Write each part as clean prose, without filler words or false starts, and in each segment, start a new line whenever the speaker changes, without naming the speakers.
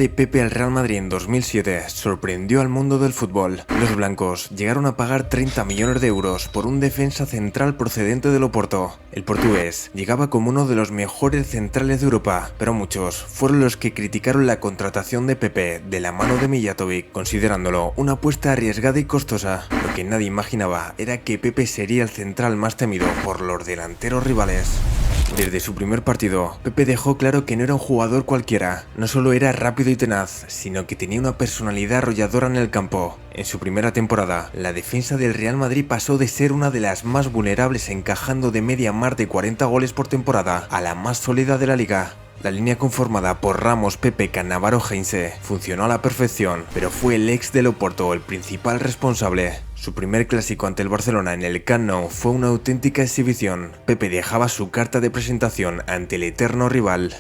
de Pepe al Real Madrid en 2007 sorprendió al mundo del fútbol. Los blancos llegaron a pagar 30 millones de euros por un defensa central procedente del Oporto. El portugués llegaba como uno de los mejores centrales de Europa, pero muchos fueron los que criticaron la contratación de Pepe de la mano de Mijatovic, considerándolo una apuesta arriesgada y costosa. Lo que nadie imaginaba era que Pepe sería el central más temido por los delanteros rivales. Desde su primer partido, Pepe dejó claro que no era un jugador cualquiera. No solo era rápido y tenaz, sino que tenía una personalidad arrolladora en el campo. En su primera temporada, la defensa del Real Madrid pasó de ser una de las más vulnerables, encajando de media más de 40 goles por temporada, a la más sólida de la liga. La línea conformada por Ramos, Pepe, Cannavaro, Heinze funcionó a la perfección, pero fue el ex del Oporto el principal responsable. Su primer clásico ante el Barcelona en el Camp Nou fue una auténtica exhibición. Pepe dejaba su carta de presentación ante el eterno rival.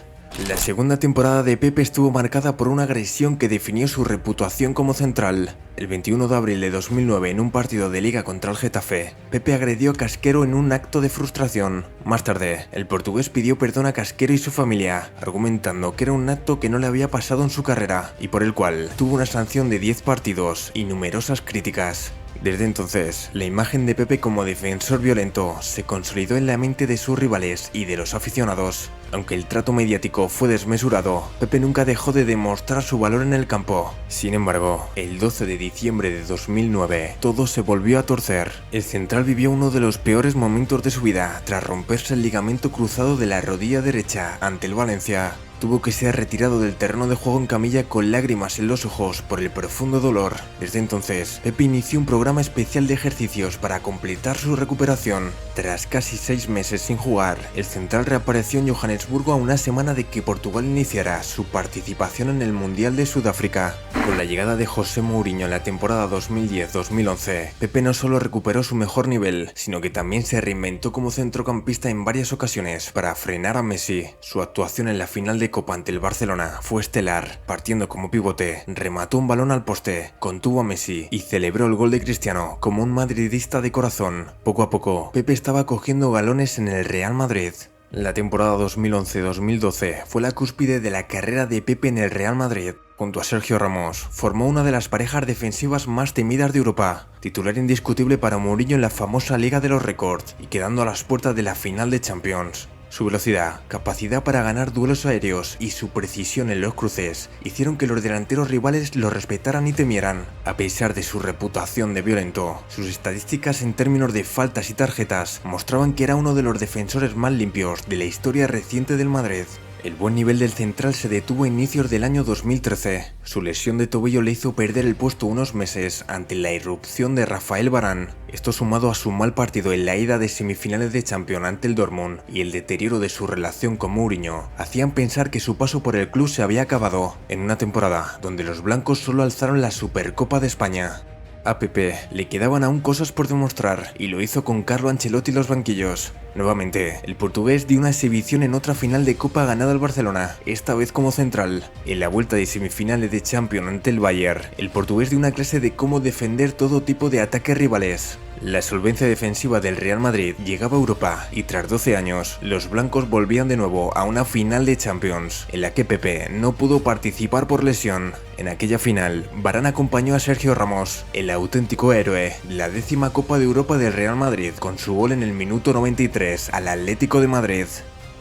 La segunda temporada de Pepe estuvo marcada por una agresión que definió su reputación como central. El 21 de abril de 2009, en un partido de liga contra el Getafe, Pepe agredió a Casquero en un acto de frustración. Más tarde, el portugués pidió perdón a Casquero y su familia, argumentando que era un acto que no le había pasado en su carrera y por el cual tuvo una sanción de 10 partidos y numerosas críticas. Desde entonces, la imagen de Pepe como defensor violento se consolidó en la mente de sus rivales y de los aficionados. Aunque el trato mediático fue desmesurado, Pepe nunca dejó de demostrar su valor en el campo. Sin embargo, el 12 de diciembre de 2009, todo se volvió a torcer. El central vivió uno de los peores momentos de su vida tras romperse el ligamento cruzado de la rodilla derecha ante el Valencia. Tuvo que ser retirado del terreno de juego en camilla con lágrimas en los ojos por el profundo dolor. Desde entonces, Pepe inició un programa especial de ejercicios para completar su recuperación. Tras casi 6 meses sin jugar, el central reapareció en Johannesburgo a una semana de que Portugal iniciara su participación en el Mundial de Sudáfrica. Con la llegada de José Mourinho en la temporada 2010-2011, Pepe no solo recuperó su mejor nivel, sino que también se reinventó como centrocampista en varias ocasiones para frenar a Messi. Su actuación en la final de Copa ante el Barcelona fue estelar. Partiendo como pivote, remató un balón al poste, contuvo a Messi y celebró el gol de Cristiano como un madridista de corazón. Poco a poco, Pepe estaba cogiendo galones en el Real Madrid. La temporada 2011-2012 fue la cúspide de la carrera de Pepe en el Real Madrid. Junto a Sergio Ramos, formó una de las parejas defensivas más temidas de Europa, titular indiscutible para Mourinho en la famosa Liga de los Récords y quedando a las puertas de la final de Champions. Su velocidad, capacidad para ganar duelos aéreos y su precisión en los cruces hicieron que los delanteros rivales lo respetaran y temieran. A pesar de su reputación de violento, sus estadísticas en términos de faltas y tarjetas mostraban que era uno de los defensores más limpios de la historia reciente del Madrid. El buen nivel del central se detuvo a inicios del año 2013. Su lesión de tobillo le hizo perder el puesto unos meses ante la irrupción de Rafael Varane. Esto sumado a su mal partido en la ida de semifinales de Champions ante el Dortmund y el deterioro de su relación con Mourinho, hacían pensar que su paso por el club se había acabado, en una temporada donde los blancos solo alzaron la Supercopa de España. A Pepe le quedaban aún cosas por demostrar y lo hizo con Carlo Ancelotti y los banquillos. Nuevamente, el portugués dio una exhibición en otra final de Copa ganada al Barcelona, esta vez como central. En la vuelta de semifinales de Champions ante el Bayern, el portugués dio una clase de cómo defender todo tipo de ataques rivales. La solvencia defensiva del Real Madrid llegaba a Europa y tras 12 años, los blancos volvían de nuevo a una final de Champions, en la que Pepe no pudo participar por lesión. En aquella final, Varane acompañó a Sergio Ramos, el auténtico héroe, la 10ª Copa de Europa del Real Madrid, con su gol en el minuto 93 al Atlético de Madrid.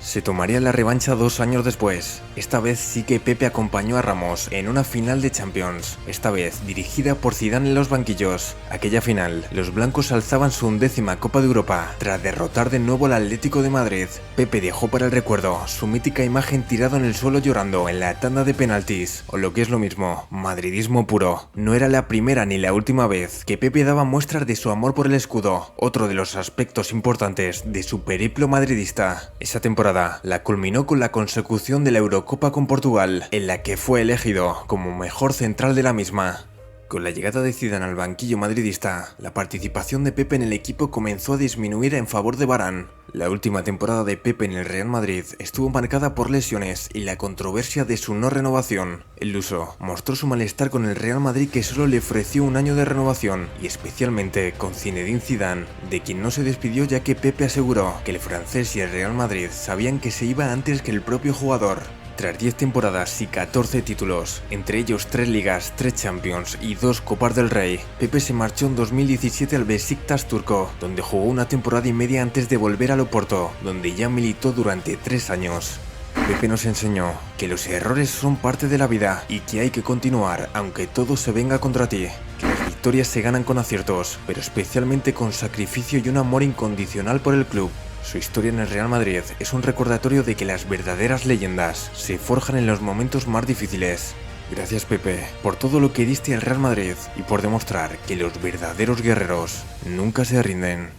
Se tomaría la revancha 2 años después. Esta vez sí que Pepe acompañó a Ramos en una final de Champions, esta vez dirigida por Zidane en los banquillos. Aquella final, los blancos alzaban su 11ª Copa de Europa, tras derrotar de nuevo al Atlético de Madrid. Pepe dejó para el recuerdo su mítica imagen tirado en el suelo llorando en la tanda de penaltis, o lo que es lo mismo, madridismo puro. No era la primera ni la última vez que Pepe daba muestras de su amor por el escudo, otro de los aspectos importantes de su periplo madridista. Esa temporada la culminó con la consecución de la Eurocopa con Portugal, en la que fue elegido como mejor central de la misma. Con la llegada de Zidane al banquillo madridista, la participación de Pepe en el equipo comenzó a disminuir en favor de Varane. La última temporada de Pepe en el Real Madrid estuvo marcada por lesiones y la controversia de su no renovación. El luso mostró su malestar con el Real Madrid, que solo le ofreció un año de renovación, y especialmente con Zinedine Zidane, de quien no se despidió, ya que Pepe aseguró que el francés y el Real Madrid sabían que se iba antes que el propio jugador. Tras 10 temporadas y 14 títulos, entre ellos 3 ligas, 3 Champions y 2 Copas del Rey, Pepe se marchó en 2017 al Beşiktaş turco, donde jugó una temporada y media antes de volver al Oporto, donde ya militó durante 3 años. Pepe nos enseñó que los errores son parte de la vida y que hay que continuar aunque todo se venga contra ti, que las victorias se ganan con aciertos, pero especialmente con sacrificio y un amor incondicional por el club. Su historia en el Real Madrid es un recordatorio de que las verdaderas leyendas se forjan en los momentos más difíciles. Gracias Pepe, por todo lo que diste al Real Madrid y por demostrar que los verdaderos guerreros nunca se rinden.